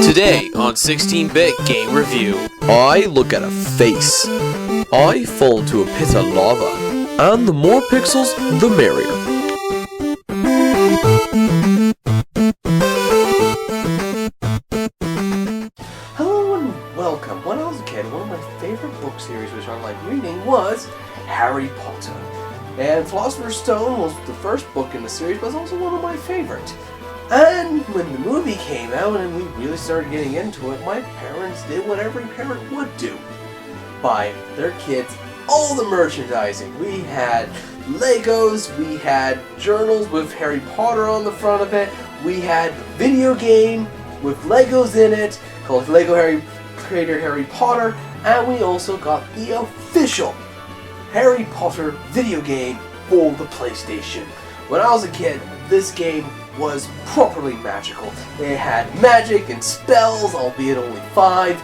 Today on 16-Bit Game Review, I look at a face. I fall into a pit of lava. And the more pixels, the merrier. Hello and welcome. When I was a kid, one of my favorite book series which I liked reading was Harry Potter. And Philosopher's Stone was the first book in the series, but it's also one of my favorites. And when the movie came out and we really started getting into it, my parents did what every parent would do. Buy their kids all the merchandising. We had Legos, we had journals with Harry Potter on the front of it, we had video game with Legos in it, called Lego Harry Creator Harry Potter, and we also got the official Harry Potter video game for the PlayStation. When I was a kid, this game was properly magical. It had magic and spells, albeit only 5,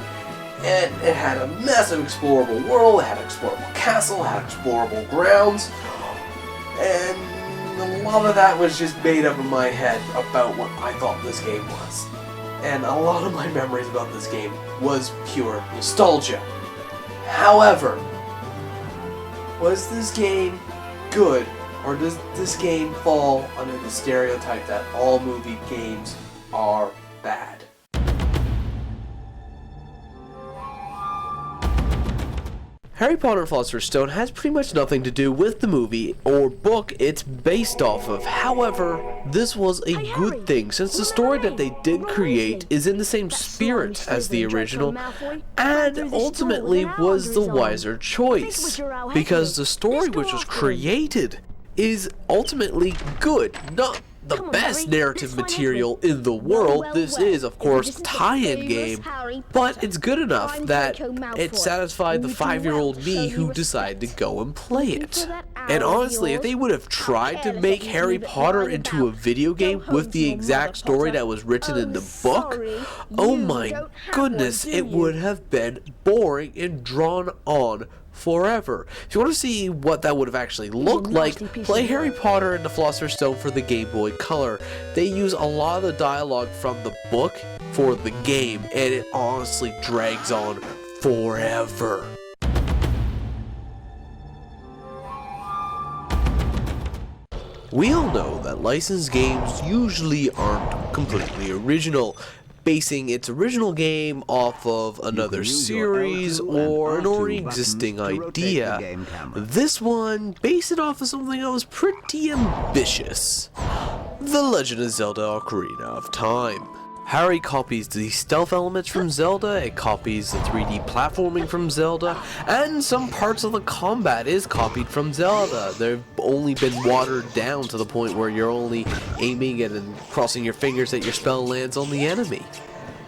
and it had a massive explorable world, it had an explorable castle, it had explorable grounds, and a lot of that was just made up in my head about what I thought this game was. And a lot of my memories about this game was pure nostalgia. However, was this game good, or does this game fall under the stereotype that all movie games are bad? Harry Potter and Philosopher's Stone has pretty much nothing to do with the movie or book it's based off of. However, this was a good thing since the story that they did create is in the same spirit as the original and ultimately was the wiser choice because the story which was created is ultimately good, not the best narrative material in the world. This is, of course, a tie-in game, but it's good enough that it satisfied the 5-year-old me who decided to go and play it. And honestly, if they would have tried to make Harry Potter into a video game with the exact story that was written in the book, oh my goodness, it would have been boring and drawn on forever. If you want to see what that would have actually looked like, play Harry Potter and the Philosopher's Stone for the Game Boy Color. They use a lot of the dialogue from the book for the game, and it honestly drags on forever. We all know that licensed games usually aren't completely original, basing its original game off of another series or an already existing idea. This one based it off of something that was pretty ambitious. The Legend of Zelda: Ocarina of Time. Harry copies the stealth elements from Zelda, it copies the 3D platforming from Zelda, and some parts of the combat is copied from Zelda. They've only been watered down to the point where you're only aiming and crossing your fingers that your spell lands on the enemy.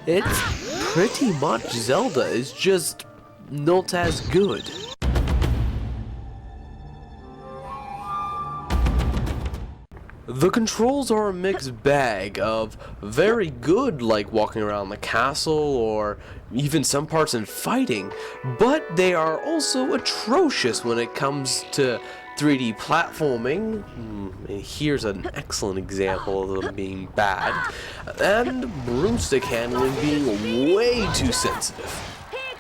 It's pretty much Zelda, it's just not as good. The controls are a mixed bag of very good, like walking around the castle or even some parts in fighting, but they are also atrocious when it comes to 3D platforming. Here's an excellent example of them being bad, and broomstick handling being way too sensitive.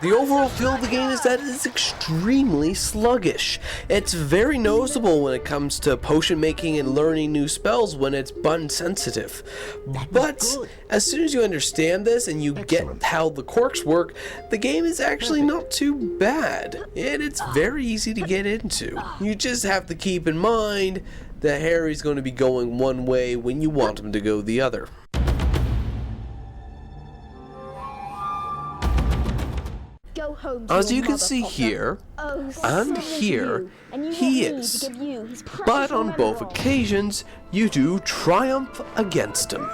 The overall feel of the game is that it is extremely sluggish. It's very noticeable when it comes to potion making and learning new spells when it's button sensitive. But as soon as you understand this and you get how the quirks work, the game is actually not too bad, and it's very easy to get into. You just have to keep in mind that Harry's going to be going one way when you want him to go the other. As you can see here, and here, he is. But on both occasions, you do triumph against him.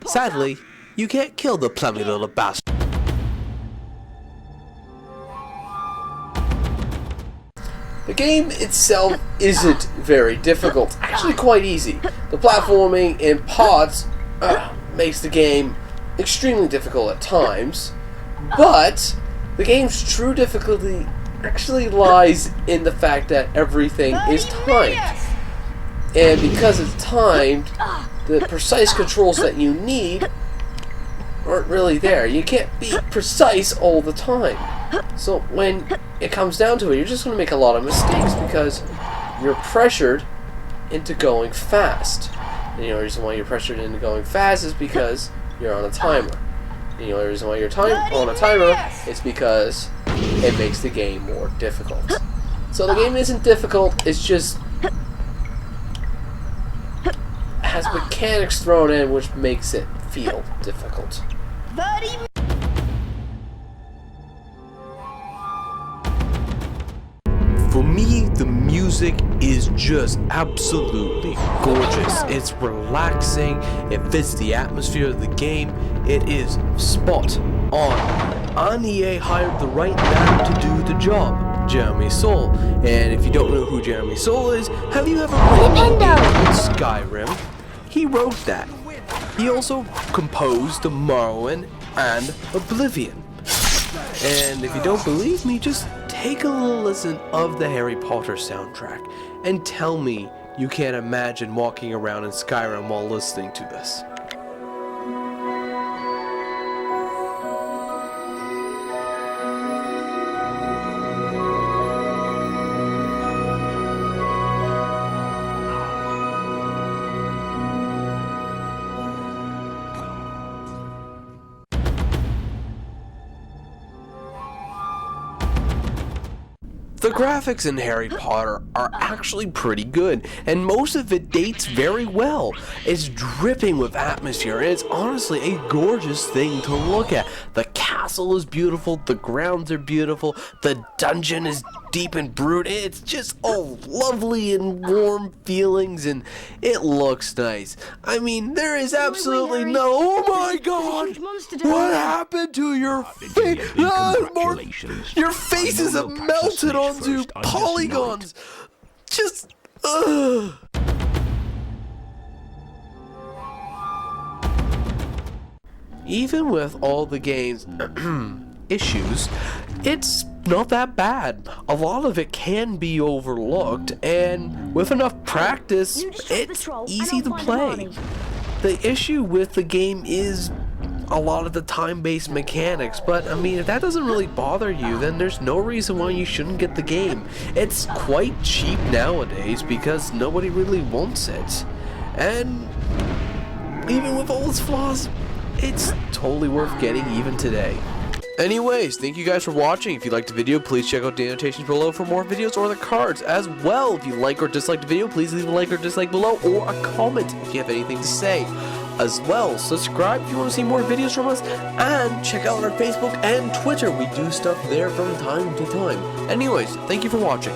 Sadly, you can't kill the plummy little bastard. The game itself isn't very difficult, actually quite easy. The platforming in pods makes the game extremely difficult at times, but the game's true difficulty actually lies in the fact that everything is timed. And because it's timed, the precise controls that you need aren't really there. You can't be precise all the time. So when it comes down to it, you're just going to make a lot of mistakes because you're pressured into going fast. And the only reason why you're pressured into going fast is because you're on a timer. And the only reason why you're on a timer is because it makes the game more difficult. So the game isn't difficult, it's just has mechanics thrown in which makes it feel difficult. For me, the music is just absolutely gorgeous. It's relaxing, it fits the atmosphere of the game, it is spot on. And EA hired the right man to do the job, Jeremy Soule. And if you don't know who Jeremy Soule is, have you ever played Skyrim? He wrote that. He also composed the Morrowind and Oblivion. And if you don't believe me, just take a little listen of the Harry Potter soundtrack and tell me you can't imagine walking around in Skyrim while listening to this. The graphics in Harry Potter are actually pretty good, and most of it dates very well. It's dripping with atmosphere, and it's honestly a gorgeous thing to look at. The castle is beautiful, the grounds are beautiful, the dungeon is deep and brooded. It's just all lovely and warm feelings, and it looks nice. I mean, there is absolutely no... Oh my god! What happened to your face? Your faces have melted onto polygons! Just... ugh. Even with all the game's issues, it's not that bad. A lot of it can be overlooked, and with enough practice, it's easy to play. The issue with the game is a lot of the time-based mechanics, but I mean, if that doesn't really bother you, then there's no reason why you shouldn't get the game. It's quite cheap nowadays because nobody really wants it. And even with all its flaws, it's totally worth getting even today. Anyways, thank you guys for watching. If you liked the video, please check out the annotations below for more videos or the cards as well. If you like or dislike the video, please leave a like or dislike below or a comment if you have anything to say. As well, subscribe if you want to see more videos from us, and check out our Facebook and Twitter. We do stuff there from time to time. Anyways, thank you for watching.